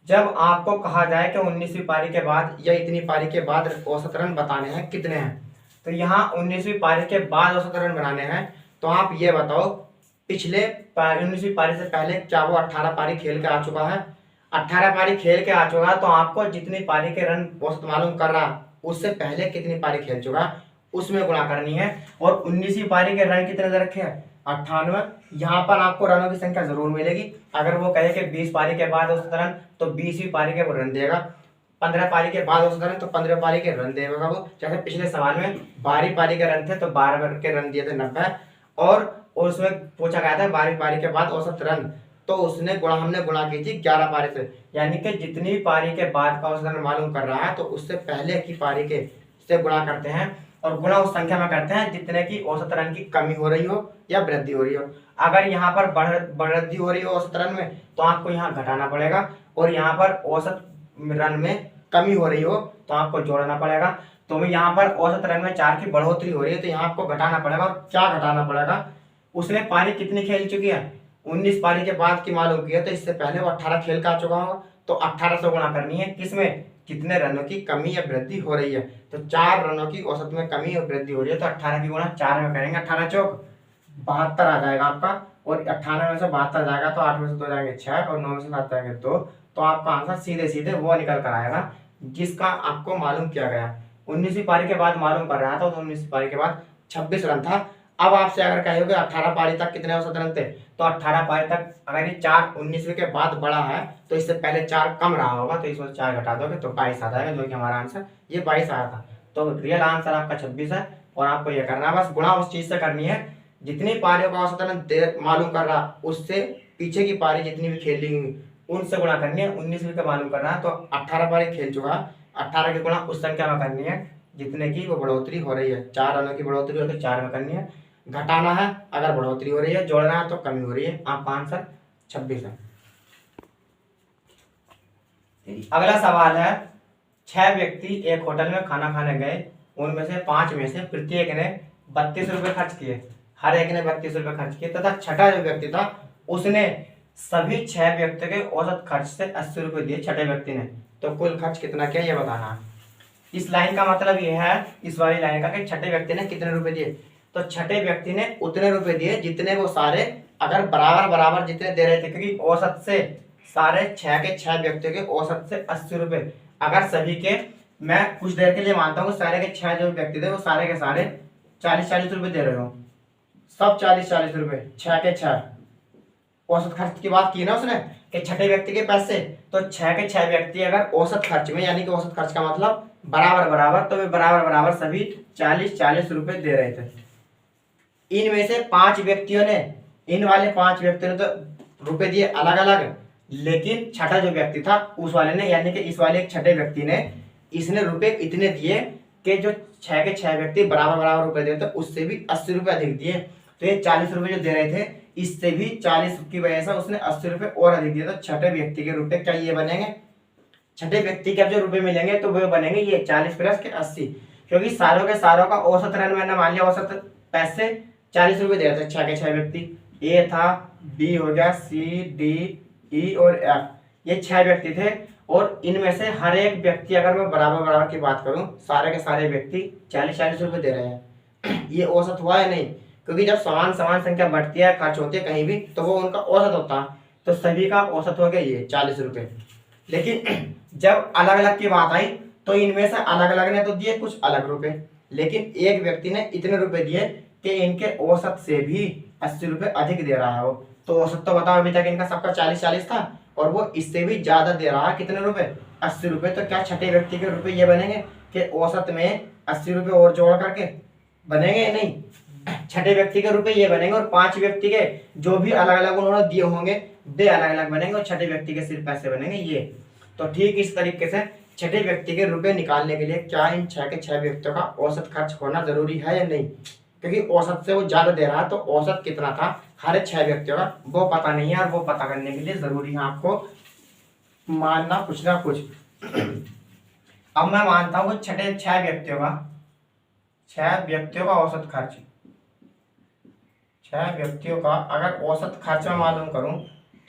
जब आपको कहा जाए कि 19वीं पारी के बाद या इतनी पारी के बाद औसत रन बताने हैं कितने हैं, तो यहाँ 19वीं पारी के बाद औसत रन बनाने हैं, तो आप ये बताओ पिछले 19वीं पारी से पहले क्या वो 18 पारी खेल के आ चुका है। 18 पारी खेल के आ चुका तो आपको जितनी पारी के रन औसत मालूम कर रहा उससे पहले कितनी पारी खेल चुका उसमें गुणा करनी है। और 19वीं पारी के रन कितने दे रखे हैं 98। यहाँ पर आपको रनों की संख्या जरूर मिलेगी। अगर वो कहे कि 20 पारी के बाद औसत रन तो 20वीं पारी के वो रन देगा, 15 पारी के बाद औसत रन तो 15 पारी के रन देगा वो। जैसे पिछले सवाल में 12 पारी के रन थे तो 12 के रन दिए थे 90 और उसमें पूछा गया था 12 पारी के बाद औसत रन तो उसने हमने गुणा की थी 11 पारी से। यानी कि जितनी पारी के बाद का औसत रन मालूम कर रहा है तो उससे पहले की पारी के से गुणा करते हैं और गुणा उस संख्या में करते हैं जितने की औसत रन की कमी हो रही हो या वृद्धि हो रही हो। अगर यहाँ पर वृद्धि हो रही हो औसत रन में तो आपको यहाँ घटाना पड़ेगा और यहाँ पर औसत रन में कमी हो रही हो तो आपको जोड़ना पड़ेगा। तो मैं यहाँ पर औसत रन में 4 की बढ़ोतरी हो रही है तो यहाँ आपको घटाना पड़ेगा। और क्या घटाना पड़ेगा, उसने पारी कितनी खेल चुकी है 19 पारी के बाद की मालूम की है तो इससे पहले वो 18 खेल का चुका होगा तो 18 से गुणा करनी है किसमें, कितने रनों की कमी या वृद्धि हो रही है। तो 4 रनों की औसत में कमी और वृद्धि हो रही है तो 18 की गुणा 4 में करेंगे, 18 चौक 72 आ जाएगा आपका। और 98 में से 72 जाएगा तो 8 में से 2 जाएंगे 6 और 9 में से 7 जाएंगे 2। तो आपका आंसर सीधे सीधे वो निकल कर आएगा जिसका आपको मालूम किया गया। 19वीं पारी के बाद मालूम कर रहा था तो 19वीं पारी के बाद 26 रन था। अब आपसे अगर कहोगे 18 पारी तक कितने औसत रन थे तो 18 पारी तक अगर ये 4 19वीं के बाद बड़ा है तो इससे पहले 4 कम रहा होगा तो इसमें 4 घटा दोगे तो 22 आ जाएगा, जो कि हमारा आंसर ये 22 आया था। तो रियल आंसर आपका 26 है और आपको ये करना है बस गुणा उस चीज से करनी है जितनी पारियों का औसत रन मालूम कर रहा उससे पीछे की पारी जितनी भी खेली उनसे गुणा करनी है। 19वीं का मालूम करना है तो 18 पारी खेल चुका, 18 की गुणा उस संख्या में करनी है जितने की वो बढ़ोतरी हो रही है। 4 रनों की बढ़ोतरी हो तो 4 में करनी है, घटाना है अगर बढ़ोतरी हो रही है, जोड़ना है तो कमी हो रही है। आपका आंसर 26 है। अगला सवाल है 6 व्यक्ति एक होटल में खाना खाने गए, उनमें से 5 में से प्रत्येक ने 32 रुपए खर्च किए, हर एक ने 32 रुपए खर्च किए तथा छठा जो व्यक्ति था उसने सभी 6 व्यक्तियों के औसत खर्च से 80 रुपए दिए छठे व्यक्ति ने। तो कुल खर्च कितना किया ये बताना है। इस लाइन का मतलब ये है, इस वाली लाइन का, कि छठे व्यक्ति ने कितने रुपए दिए तो छठे व्यक्ति ने उतने रुपए दिए जितने वो सारे अगर बराबर बराबर जितने दे रहे थे, क्योंकि औसत से सारे 6 के 6 व्यक्तियों के औसत से 80 रुपए अगर सभी के, मैं कुछ देर के लिए मानता हूँ सारे के 6 जो व्यक्ति थे वो सारे के सारे 40-40 रुपए दे रहे हो, सब 40-40 रुपए 6 के 6 औसत खर्च की बात की ना उसने कि छठे व्यक्ति के पैसे, तो 6 के 6 व्यक्ति अगर औसत खर्च में, यानी कि औसत खर्च का मतलब बराबर बराबर, तो वे बराबर बराबर सभी 40-40 रुपए दे रहे थे। इनमें से 5 व्यक्तियों ने, इन वाले 5 व्यक्तियों ने तो रुपए दिए अलग अलग, लेकिन छठा जो व्यक्ति था उस वाले ने, यानी कि इस वाले एक छठे व्यक्ति ने, इसने रुपए इतने दिए कि जो 6 के 6 व्यक्ति बराबर बराबर रुपए देते उससे भी 80 रुपए अधिक दिए। तो ये 40 रुपए जो दे रहे थे इससे भी 40 की वजह से उसने 80 रुपए और अधिक दिए। तो छठे व्यक्ति के रुपए क्या ये बनेंगे, छठे व्यक्ति के अब जो रुपए मिलेंगे तो वो बनेंगे ये 40 प्लस के 80, क्योंकि सारों के सारों का औसत रन मैंने मान लिया औसत पैसे 40 रुपए दे रहे थे 6 के 6 व्यक्ति। ए था, बी हो गया, सी डी ई और एफ, ये 6 व्यक्ति थे। और इनमें से हर एक व्यक्ति, अगर मैं बराबर बराबर की बात करूं, सारे के सारे व्यक्ति 40-40 रुपए दे रहे हैं। ये औसत हुआ है नहीं, क्योंकि जब समान समान संख्या बढ़ती है, खर्च होती है कहीं भी, तो वो उनका औसत होता है। तो सभी का औसत हो गया ये 40 रुपए। लेकिन जब अलग अलग की बात आई तो इनमें से अलग अलग ने तो दिए कुछ अलग रुपए, लेकिन एक व्यक्ति ने इतने रुपए दिए कि इनके औसत से भी 80 रुपए अधिक दे रहा है वो। तो औसत तो बताओ, अभी तक इनका सबका 40-40 था और वो इससे भी ज्यादा दे रहा है, कितने रुपए, 80 रुपए। तो क्या छठे व्यक्ति के रुपए ये बनेंगे कि औसत में 80 रुपए और जोड़ करके बनेंगे? नहीं, छठे व्यक्ति के रुपए ये बनेंगे और 5 व्यक्ति के जो भी अलग अलग उन्होंने दिए होंगे वे अलग अलग बनेंगे और छठे व्यक्ति के सिर्फ पैसे बनेंगे ये। तो ठीक इस तरीके से छठे व्यक्ति के रुपए निकालने के लिए क्या इन 6 के 6 व्यक्तियों का औसत खर्च होना जरूरी है या नहीं, क्योंकि औसत से वो ज्यादा दे रहा है तो औसत कितना था हर 6 व्यक्तियों का वो पता नहीं है, और वो पता करने के लिए जरूरी है आपको मानना कुछ ना कुछ। अब मैं मानता हूँ छठे 6 व्यक्तियों का औसत खर्च, 6 व्यक्तियों का अगर औसत खर्च में मालूम करूं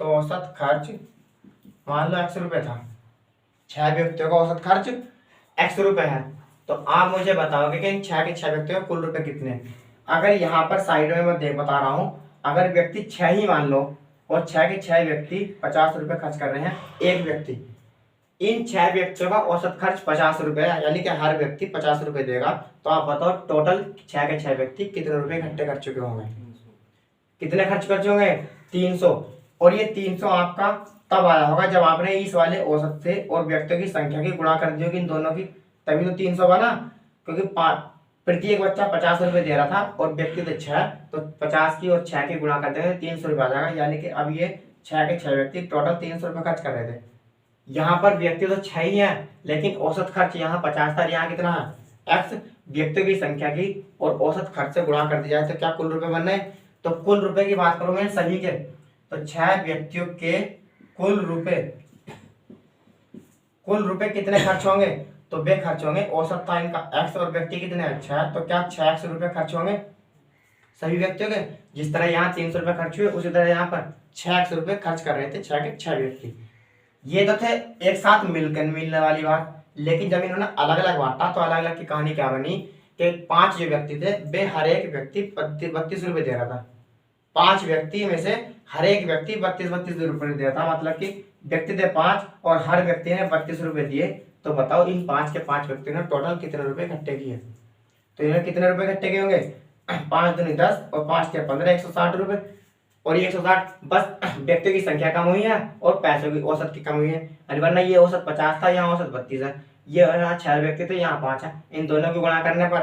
तो औसत खर्च मान लो 100 रुपए था, 6 व्यक्तियों का औसत खर्च 100 रुपए है। तो आप मुझे बताओगे कि इन 6 के 6 व्यक्तियों के कुल रुपए कितने। अगर यहाँ पर साइड में मैं देख बता रहा हूँ, अगर व्यक्ति 6 ही मान लो और 6 के 6 व्यक्ति 50 रुपये खर्च कर रहे हैं, एक व्यक्ति। इन 6 व्यक्तियों का औसत खर्च 50 रुपये है, यानी कि हर व्यक्ति 50 रुपये देगा। तो आप बताओ टोटल 6 के 6 व्यक्ति कितने रुपए इकट्ठे कर चुके होंगे? कितने खर्च कर चुके होंगे? 300। और ये 300 आपका तब आया होगा जब आपने इस वाले औसत से और व्यक्तियों की संख्या की गुणा कर दी होगी इन दोनों की, तभी तो 300 बना। क्योंकि प्रत्येक बच्चा 50 रुपये दे रहा था और व्यक्ति थे 6, तो 50 की और 6 की गुणा कर देंगे 300 रुपये आ जाएगा। यानी कि अब ये 6 के 6 व्यक्ति टोटल 300 रुपये खर्च कर रहे थे। यहाँ पर व्यक्ति तो 6 ही है, लेकिन औसत खर्च यहाँ 50 था, यहाँ कितना है? x व्यक्तियों की संख्या की और औसत खर्च से गुणा कर दिया जाए तो क्या कुल रुपए बन रहे? तो कुल रुपए की बात करूं मैं सभी के, तो 6 व्यक्तियों के कुल रुपए कितने खर्च होंगे? तो वे खर्च होंगे, औसत था इनका x और व्यक्ति कितने हैं? 6, तो क्या 6x रुपए खर्च होंगे सभी व्यक्तियों के? जिस तरह यहाँ 300 रुपये खर्च हुए उसी तरह यहाँ पर 6x रुपये खर्च कर रहे थे 6 के 6 व्यक्ति। ये तो थे एक साथ मिलने वाली बात। लेकिन जब इन्होंने अलग अलग बांटा तो अलग अलग की कहानी क्या बनी कि 5 जो व्यक्ति थे वे हर एक व्यक्ति 32 रुपये दे रहा था। 5 व्यक्ति में से हर एक व्यक्ति 32 रुपये दे रहा था, मतलब कि व्यक्ति थे 5 और हर व्यक्ति ने 32 रुपये दिए। तो बताओ इन 5 के 5 व्यक्तियों ने टोटल कितने रुपए इकट्ठे किए? तो इन्होंने कितने रुपए इकट्ठे किए होंगे? 5 दूनी 10 और 5 के 15, 160 रुपये। और ये 160 बस व्यक्तियों की संख्या कम हुई है और पैसों की औसत की कम हुई है। वरना ये औसत 50 था, यहाँ औसत 32 है। ये यहाँ 6 व्यक्ति थे, यहाँ 5 है। इन दोनों की गुणा करने पर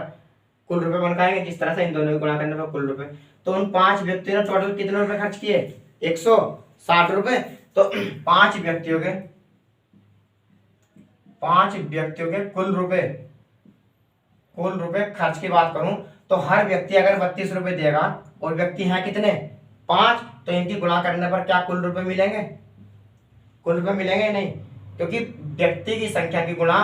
कुल रुपए बन पाएंगे, जिस तरह से इन दोनों की गुणा करने पर कुल रुपए। तो उन 5 व्यक्तियों ने टोटल कितने रुपए खर्च किए? 160 रुपये। तो 5 व्यक्तियों के कुल रुपए खर्च की बात करूं तो हर व्यक्ति अगर 32 रुपये देगा और व्यक्ति हैं कितने? 5, तो इनकी गुणा करने पर क्या कुल रुपए मिलेंगे? कुल रुपए मिलेंगे नहीं, क्योंकि व्यक्ति की संख्या की गुणा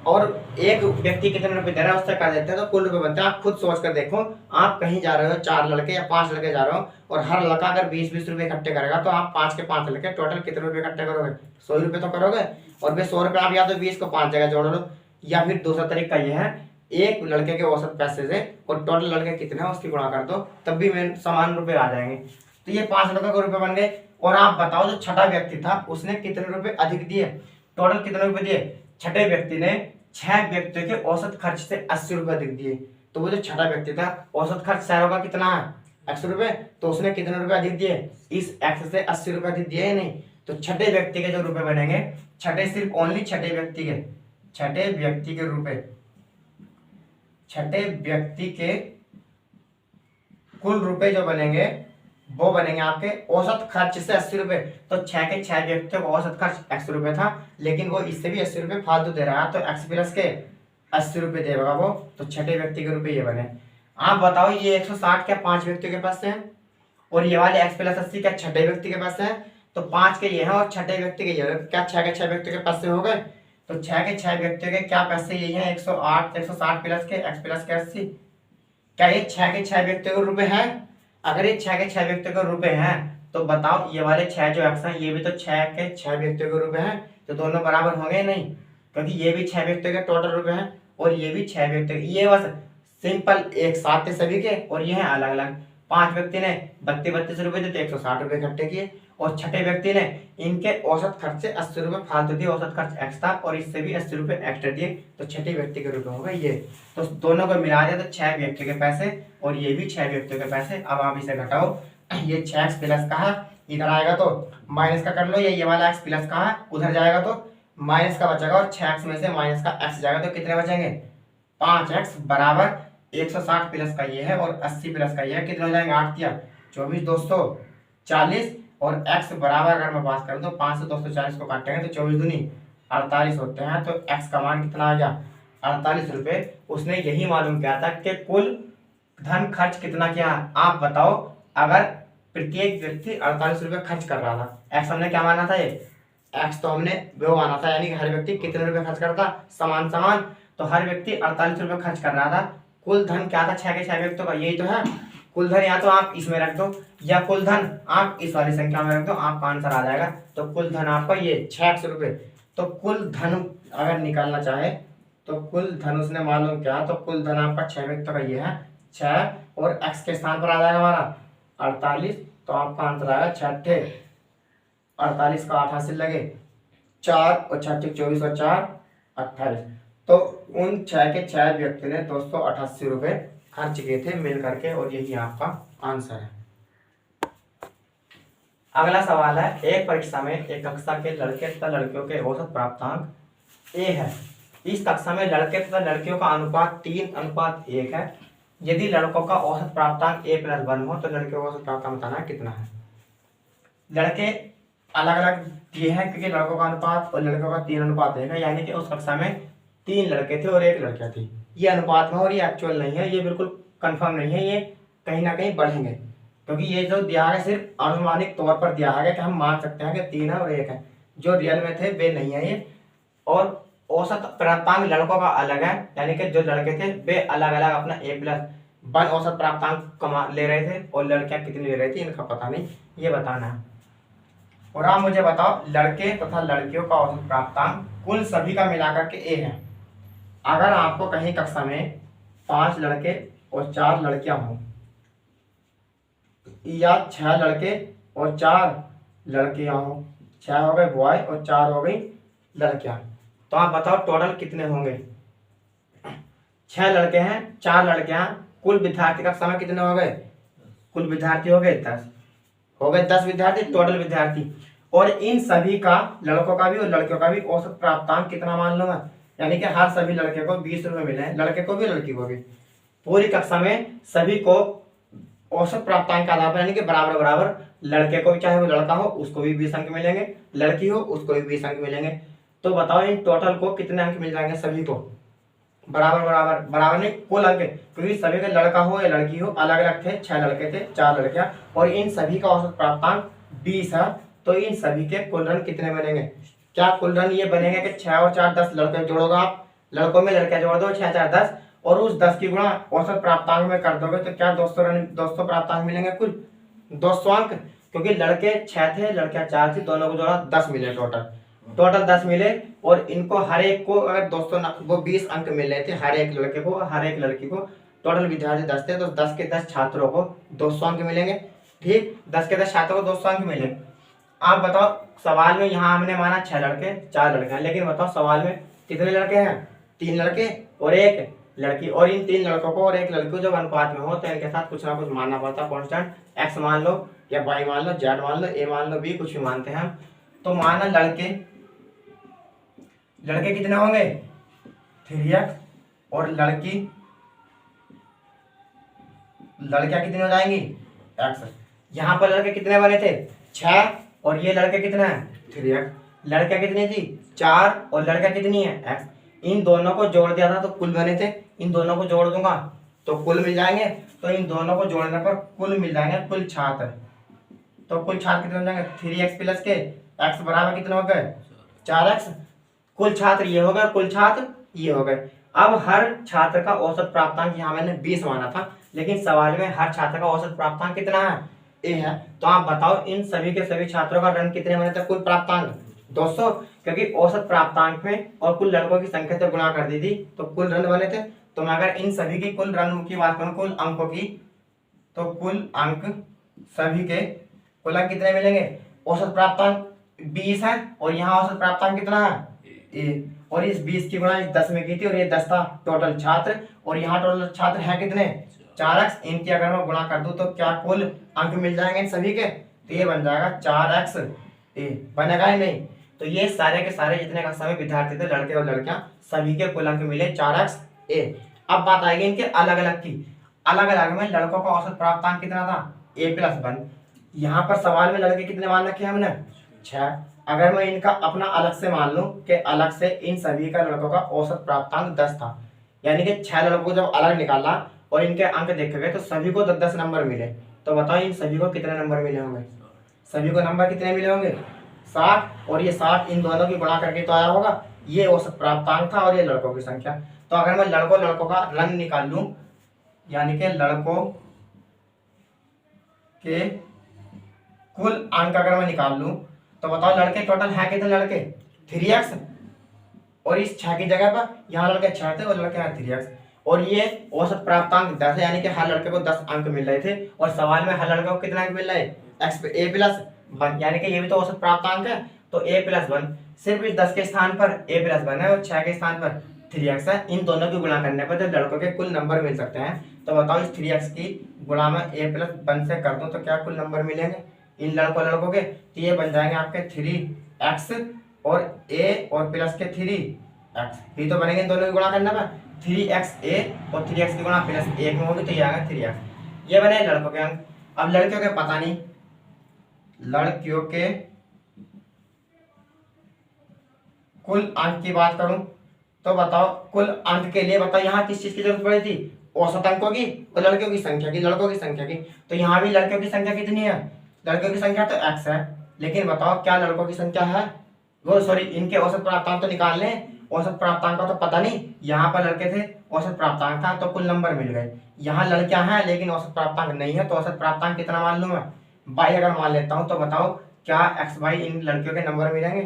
और एक व्यक्ति कितने रुपए दे रहा है उससे कर देते हैं तो कुल रुपए बनते हैं। आप खुद सोच कर देखो, आप कहीं जा रहे हो 4 लड़के या 5 लड़के जा रहे हो और हर लड़का अगर 20-20 रुपए इकट्ठे करेगा तो आप 5 के 5 लड़के टोटल कितने रुपए इकट्ठे करोगे? 100 रुपए तो करोगे। और वे 100 रुपए आप या तो 20 को 5 जगह जोड़ लो, या फिर दूसरा तरीका यह है एक लड़के के औसत पैसे से और टोटल लड़के कितने हैं उसकी गुणा कर दो, तब भी समान रुपए आ जाएंगे। तो ये 5 लड़कों के रुपए बन गए। और आप बताओ जो छठा व्यक्ति था उसने कितने रुपए अधिक दिए? टोटल कितने रुपए दिए? छठे व्यक्ति ने 6 व्यक्तियों के औसत खर्च से 80 रुपए अधिक दिए। तो वो जो छठा व्यक्ति था औसत खर्च शहरों का कितना है? 80 रुपए। तो उसने कितने रुपए अधिक दिए? इस x से 80 रुपए अधिक दिए या नहीं? तो छठे व्यक्ति के जो रुपए बनेंगे, सिर्फ ओनली छठे व्यक्ति के कुल रुपए जो बनेंगे वो बनेंगे आपके औसत खर्च से 80 रुपए। तो 6 के 6 व्यक्तियों का औसत खर्च 100 रुपए था, लेकिन वो इससे भी 80 रुपए फालतू दे रहा है, तो x प्लस के 80 रुपए देगा वो। तो छठे व्यक्ति के रुपए ये बने। आप बताओ ये 160 क्या 5 व्यक्तियों के पास है? और ये वाले x प्लस 80 क्या छठे व्यक्ति के पास है? तो 5 के ये है और छठे व्यक्ति के ये है। क्या 6 के 6 व्यक्तियों के पास से हो गए? तो 6 के 6 व्यक्तियों के क्या पैसे यही है? 160 प्लस के x प्लस के 80। क्या ये 6 के 6 व्यक्तियों के रुपए हैं? अगर ये 6 के 6 व्यक्तियों के रुपए हैं तो बताओ ये वाले 6 जो x हैं ये भी तो 6 के 6 व्यक्तियों के रुपए हैं, तो दोनों बराबर होंगे नहीं, क्योंकि ये भी 6 व्यक्तियों के टोटल रुपए हैं और ये भी 6 व्यक्तियों। ये बस सिंपल एक साथ थे सभी के और ये हैं अलग अलग। 5 व्यक्ति ने 32 रुपए थे तो 160 रुपए इकट्ठे किए, और छठे व्यक्ति ने इनके औसत खर्च से 80 रुपए फालतू दिए, औसत खर्च x था और इससे भी 80 रुपए एक्स्ट्रा दिए, तो छठे व्यक्ति के रुपए हो गए ये। तो दोनों को मिला दिया तो 6 व्यक्ति के पैसे और ये भी 6 व्यक्तियों के पैसे। अब आप इसे घटाओ, ये 6x प्लस का है, इधर आएगा तो माइनस का कर लो, ये वाला x प्लस का है, उधर जाएगा तो माइनस का बचेगा और 6x में से माइनस का x जाएगा तो कितने बचेंगे? 5x बराबर 160 प्लस का ये है और 80 प्लस का ये है, कितने हो जाएंगे? 8 या 24 240, और x बराबर अगर मैं बात करूं तो 5 से 240 को काटेंगे तो 24 दूनी 48 होते हैं। तो x का मान कितना आ गया? 48 रुपए। उसने यही मालूम किया था कि कुल धन खर्च कितना किया। आप बताओ अगर प्रत्येक व्यक्ति 48 रुपए खर्च कर रहा था, x हमने क्या माना था? ये x तो हमने वो माना था, यानी कि हर व्यक्ति कितने रुपए खर्च करता? समान। तो हर व्यक्ति 48 रुपए खर्च कर रहा था। कुल धन क्या था 6 के 6 व्यक्तियों का? यही तो है कुल धन। या तो आप इसमें रख दो या कुल धन आप इस वाली संख्या में रख दो, आपका आंसर आ जाएगा। तो कुल धन आपका ये 600 रुपये। तो कुल धन अगर निकालना चाहे तो कुल धन उसने मालूम किया, तो कुल धन आपका 6 व्यक्तियों का ये है 6, और x के स्थान पर आ जाएगा हमारा 48, तो आपका आंसर आएगा 6 48 का 8 हासिल लगे, 4 और 6 24 और 4 28। तो उन 6 के 6 व्यक्ति ने 288 रुपये खर्च किए थे मिल करके, और यही आपका आंसर है। अगला सवाल है, एक परीक्षा में एक कक्षा के लड़के तथा लड़कियों के औसत प्राप्तांक ए है। इस कक्षा में लड़के तथा लड़कियों का अनुपात 3:1 है। यदि लड़कों का औसत प्राप्तांक a+1 हो तो लड़कियों का औसत प्राप्तांक बताना कितना है। लड़के अलग अलग दिए हैं क्योंकि लड़कों का अनुपात और लड़कों का 3:1 है, यानी कि उस कक्षा में 3 लड़के थे और 1 लड़कियां थी। ये अनुपात में और ये एक्चुअल नहीं है, ये बिल्कुल कंफर्म नहीं है, ये कहीं ना कहीं बढ़ेंगे क्योंकि ये जो दिया है सिर्फ अनुमानिक तौर पर दिया है कि हम मान सकते हैं कि 3 है और 1 है, जो रियल में थे वे नहीं है ये। और औसत प्राप्तांक लड़कों का अलग है, यानी कि जो लड़के थे वे अलग अलग अपना a+1 औसत प्राप्तांक कमा ले रहे थे और लड़कियां कितनी ले रही थी इनका पता नहीं, ये बताना है। और आप मुझे बताओ, लड़के तथा लड़कियों का औसत प्राप्तांक कुल सभी का मिलाकर के a है। अगर आपको कहीं कक्षा में 5 लड़के और 4 लड़कियां हों, या 6 लड़के और 4 लड़कियां हों, 6 हो गए बॉय और 4 हो गई लड़कियां, तो आप बताओ टोटल कितने होंगे। 6 लड़के हैं 4 लड़कियां, कुल विद्यार्थी कक्षा में कितने हो गए, कुल विद्यार्थी हो गए 10, हो गए 10 विद्यार्थी टोटल विद्यार्थी। और इन सभी का, लड़कों का भी और लड़कियों का भी औसत प्राप्तांक कितना मान लो मैं, यानी कि हर सभी लड़के को 20 रुपये मिले हैं, लड़के को भी लड़की को भी। पूरी कक्षा में सभी को औसत प्राप्तांक के आधार पर, यानी कि बराबर बराबर, लड़के को भी चाहे वो लड़का हो उसको भी 20 अंक मिलेंगे, लड़की हो उसको भी 20 अंक मिलेंगे। तो बताओ इन टोटल को कितने अंक मिल जाएंगे सभी को, बराबर बराबर, बराबर नहीं कुल अंक, क्योंकि सभी का लड़का हो या लड़की हो अलग अलग थे, 6 लड़के थे 4 लड़कियां, और इन सभी का औसत प्राप्तांक 20 है। तो इन सभी के कुल रन कितने बनेंगे, क्या कुल रन ये बनेंगे कि 6 और 4 10 लड़के जोड़ोगे आप, लड़कों में लड़कियां जोड़ दो 6 4 10, और उस 10 की गुणा औसत प्राप्तांक में कर दोगे तो क्या 200 रन 200 प्राप्तांक मिलेंगे, कुल 200 अंक। क्योंकि लड़के 6 थे लड़कियां 4 थी, दोनों को जोड़ा 10 मिले, टोटल 10 मिले। और इनको हर एक को अगर 200 वो 20 अंक मिल रहे थे हर एक लड़के को हर एक लड़की को, टोटल विद्यार्थी 10 थे, तो 10 के 10 छात्रों को 200 अंक मिलेंगे। ठीक, 10 के 10 छात्रों को 200 अंक मिले। आप बताओ सवाल में यहाँ हमने माना 6 लड़के 4 लड़के हैं, लेकिन बताओ सवाल में कितने लड़के हैं, 3 लड़के और 1 लड़की। और इन 3 लड़कों को और 1 लड़की को जब अनुपात में हो तो इनके साथ कुछ ना कुछ मानना पड़ता है कांस्टेंट, x मान लो या y मान लो, z मान लो, a मान लो, b, कुछ भी मानते हैं हम। तो माना लड़के कितने होंगे 3x, और लड़कियां कितनी हो जाएंगी x। यहाँ पर लड़के कितने बने थे 6, और ये लड़के कितने हैं 3x, लड़कियां कितनी थी 4 और लड़कियां कितनी है x। इन दोनों को जोड़ दिया था तो कुल बने थे, इन दोनों को जोड़ दूंगा तो कुल मिल जाएंगे, तो इन दोनों को जोड़ने पर कुल मिल जाएंगे कुल छात्र। तो कुल छात्र कितने हो जाएंगे 3x प्लस के x बराबर कितने हो गए 4x। कुल छात्र ये हो गए, कुल छात्र ये हो गए। अब हर छात्र का औसत प्राप्तांक यहाँ मैंने 20 माना था, लेकिन सवाल में हर छात्र का औसत प्राप्तांक कितना है ए है। तो आप बताओ इन सभी के सभी छात्रों का रन कितने बने थे, कुल प्राप्तांक 200, क्योंकि औसत प्राप्तांक में और कुल लड़कों की संख्या से गुणा कर दी थी तो कुल रन बने थे। तो मैं अगर इन सभी की कुल रन की बात करूं, कुल अंकों की, तो कुल अंक सभी के कुल अंक कितने मिलेंगे, औसत प्राप्तांक 20 है और यहाँ औसत प्राप्तांक कितना है ए, और इस 20 की गुणा इस 10 में की थी और ये 10 था टोटल छात्र, और यहाँ टोटल छात्र है कितने 4x। इनकी अगर मैं गुणा कर दूं तो क्या कुल अंक मिल जाएंगे इन सभी के, तो ये बन जाएगा 4x ए, बनेगा ही नहीं। तो ये सारे के सारे जितने कक्षा में विद्यार्थी थे लड़के और लड़कियां सभी के कुल अंक मिले 4x ए। अब बात आएगी इनके अलग अलग की। अलग अलग में लड़कों का औसत प्राप्तांक कितना था a+1। यहाँ पर सवाल में लड़के कितने मान रखे हमने 6। अगर मैं इनका अपना अलग से मान लूं कि अलग से इन सभी का लड़कों का औसत प्राप्तांक 10 था, यानी कि 6 लड़कों को जब अलग निकाला और इनके अंक देखे गए तो सभी को 10 नंबर मिले। तो बताओ इन सभी को कितने नंबर मिले होंगे, सभी को नंबर कितने मिले होंगे 60, और ये 60 इन दोनों की गुणा करके तो आया होगा, ये औसत प्राप्तांक था और ये लड़कों की संख्या। तो अगर मैं लड़कों का रन निकाल लूं, यानी कि लड़कों के कुल अंक अगर मैं निकाल लूं तो बताओ लड़के टोटल है कितने लड़के 3x, और इस 6 की जगह पर यहाँ लड़के 6 थे और लड़के हैं 3x, और ये औसत प्राप्तांक 10 है, यानी कि हर लड़के को 10 अंक मिल रहे थे। और सवाल में हर लड़के को कितना अंक मिल रहा है x पे a+, 1, यानी कि ये भी तो औसत प्राप्तांक है। तो a+1 सिर्फ इस 10 के स्थान पर a+1 है और 6 के स्थान पर 3x है। इन दोनों की गुणा करने पर जब लड़कों के कुल नंबर मिल सकते हैं, तो बताओ इस 3x की गुणा में a+1 से कर दूं तो क्या कुल नंबर मिलेंगे इन लड़कों के? तो ये बन जाएंगे आपके 3x और a और प्लस के 3x, ये तो बनेंगे इन दोनों की गुणा करने पर। 3xa और 3x की गुणा प्लस 1 में होगी तो ये आएगा 3x। ये बने लड़कों के अंक। अब लड़कियों के पता नहीं, लड़कियों के कुल अंक की बात करूं तो बताओ कुल अंक के लिए बताओ यहाँ किस चीज की जरूरत पड़ी थी? औसत अंकों की और लड़कियों की संख्या की, लड़कों की संख्या की। तो यहाँ भी लड़कियों की संख्या कितनी है? लड़कियों की संख्या तो x है, लेकिन बताओ क्या लड़कों की संख्या है? वो सॉरी, इनके औसत प्राप्तांक तो निकाल लें, औसत प्राप्तांक का तो पता नहीं। यहाँ पर लड़के थे, औसत प्राप्तांक था तो कुल नंबर मिल गए। यहाँ लड़कियां हैं लेकिन औसत प्राप्तांक नहीं है, तो औसत प्राप्तांक कितना मान लूं मैं? बाई अगर मान लेता हूँ तो बताओ क्या x बाई इन लड़कियों के नंबर मिलेंगे?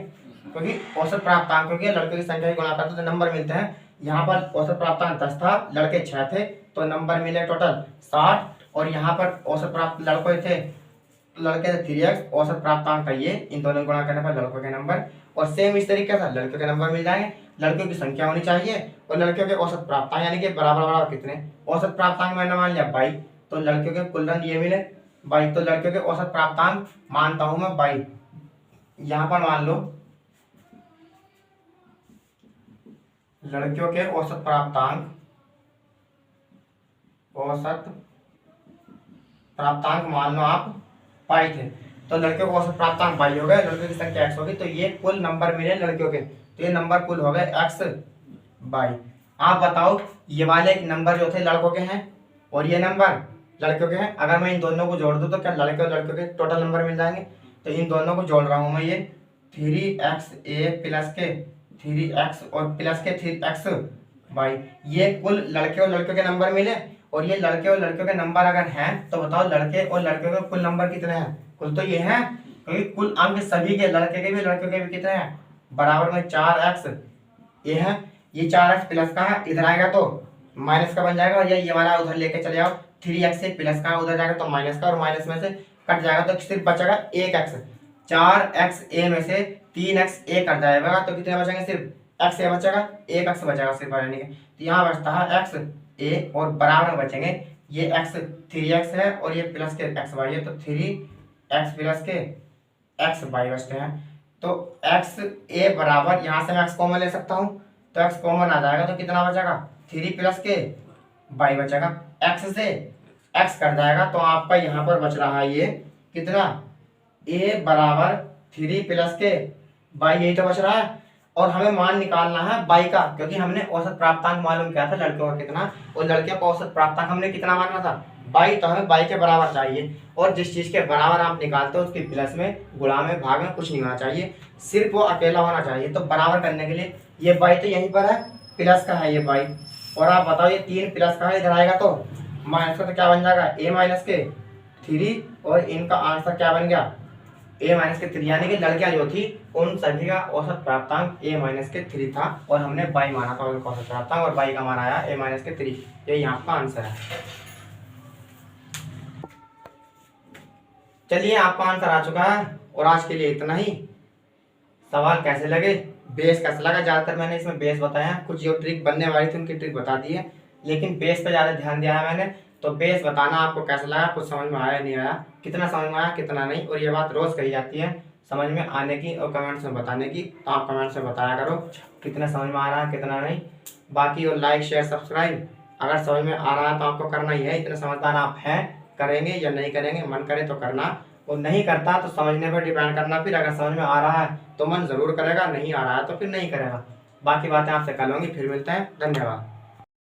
क्योंकि औसत प्राप्तांकों की लड़कियों की संख्या की गुणा करते तो नंबर मिलते हैं। यहाँ पर औसत प्राप्तांक 10 था, लड़के 6 थे, तो नंबर मिले टोटल 60। और यहाँ पर औसत प्राप्त लड़के थे 3x, औसत प्राप्तांक का ये, इन दोनों गुणा करने पर लड़कों के नंबर। और सेम इस तरीके से लड़कियों के नंबर मिल जाएंगे। लड़कियों की संख्या होनी चाहिए और लड़कियों के औसत प्राप्तांक, यानी कि बराबर बराबर कितने? औसत प्राप्तांक मैंने मान लिया 22, तो लड़कियों के कुल रन ये मिले 22। तो लड़कियों के औसत प्राप्तांक मानता हूं मैं 22। यहाँ पर मान लो लड़कियों के औसत प्राप्तांक मान लो आप 22 थे, तो लड़कियों को औसत प्राप्तांक 22 हो गए, लड़कियों की संख्या x होगी, तो ये कुल नंबर मिले लड़कियों के। तो ये नंबर कुल हो गए x/22। आप बताओ ये वाले नंबर जो थे लड़कों के हैं और ये नंबर लड़कियों के हैं, अगर मैं इन दोनों को जोड़ दूं तो क्या लड़के और लड़कियों के टोटल नंबर मिल जाएंगे? तो इन दोनों को जोड़ रहा हूं मैं, ये 3xa प्लस के 3x और प्लस के 3x/22, ये कुल लड़के और लड़कियों के नंबर मिले। और ये लड़के और लड़कियों के नंबर अगर हैं तो बताओ लड़के और लड़कियों के कुल नंबर कितने हैं? कुल तो ये हैं, क्योंकि कुल अंक सभी के, लड़के के भी लड़कियों के भी कितने हैं? बराबर में 4x ये है। ये 4x प्लस का है, इधर आएगा तो माइनस का बन जाएगा, और ये वाला उधर लेके चले जाओ, 3x से प्लस का उधर जाएगा तो माइनस का, और माइनस में से कट जाएगा तो सिर्फ बचेगा 1x। 4xa में से 3x a कट जाएगा तो कितने बचेंगे? सिर्फ x a बचेगा, 1x बचेगा सिर्फ, यानी कि तो यहाँ बचता है x a और बराबर में बचेंगे ये x 3x है और ये प्लस के x y है, तो 3x प्लस के x y बचते हैं। तो x a बराबर, यहाँ से मैं x कॉमन ले सकता हूँ, तो x कॉमन आ जाएगा तो कितना बचेगा? 3 प्लस के y बचेगा, x से x कट जाएगा तो आपका यहाँ पर बच रहा है ये कितना? a बराबर 3 प्लस के y, यही तो बच रहा है। और हमें मान निकालना है y का, क्योंकि हमने औसत प्राप्तांक मालूम किया था लड़कियों का कितना और लड़कियों का औसत प्राप्तांक हमने कितना माना था? y, तो हमें y के बराबर चाहिए। और जिस चीज के बराबर आप निकालते हो उसकी प्लस में, गुणा में, भाग में कुछ नहीं होना चाहिए, सिर्फ वो अकेला होना चाहिए। तो बराबर करने के लिए ये y तो यहीं पर है, प्लस का है ये y, और आप बताओ ये 3 प्लस का है, इधर आएगा तो माइनस का, तो क्या बन जाएगा? a माइनस के 3, और इनका आंसर क्या बन गया? a माइनस के 3, यानी कि लड़कियां जो थी उन सभी का औसत प्राप्तांक a माइनस के 3 था, और हमने y माना था उनका औसत प्राप्तांक, और y का मान आया a माइनस के 3। ये यहाँ का आंसर है। चलिए, आपका आंसर आ चुका है, और आज के लिए इतना ही। सवाल कैसे लगे, बेस कैसा लगा? ज्यादातर मैंने इसमें बेस बताया, कुछ जो ट्रिक बनने वाली थी उनकी ट्रिक बता दी है, लेकिन बेस पे ज्यादा ध्यान दिया है मैंने। तो बेस बताना आपको कैसा लगा, कुछ समझ में आया नहीं आया, कितना समझ में आया कितना नहीं। और ये बात रोज कही जाती है समझ में आने की और कमेंट्स में बताने की, तो आप कमेंट्स में बताया करो कितना समझ में आ रहा है कितना नहीं। बाकी और लाइक शेयर सब्सक्राइब, अगर समझ में आ रहा है तो आपको करना ही है, इतने समझदार आप हैं, करेंगे या नहीं करेंगे, मन करे तो करना, और नहीं करता तो समझने पर डिपेंड करना। फिर अगर समझ में आ रहा है तो मन जरूर करेगा, नहीं आ रहा है तो फिर नहीं करेगा। बाकी बातें आपसे कल होंगी, फिर मिलते हैं, धन्यवाद।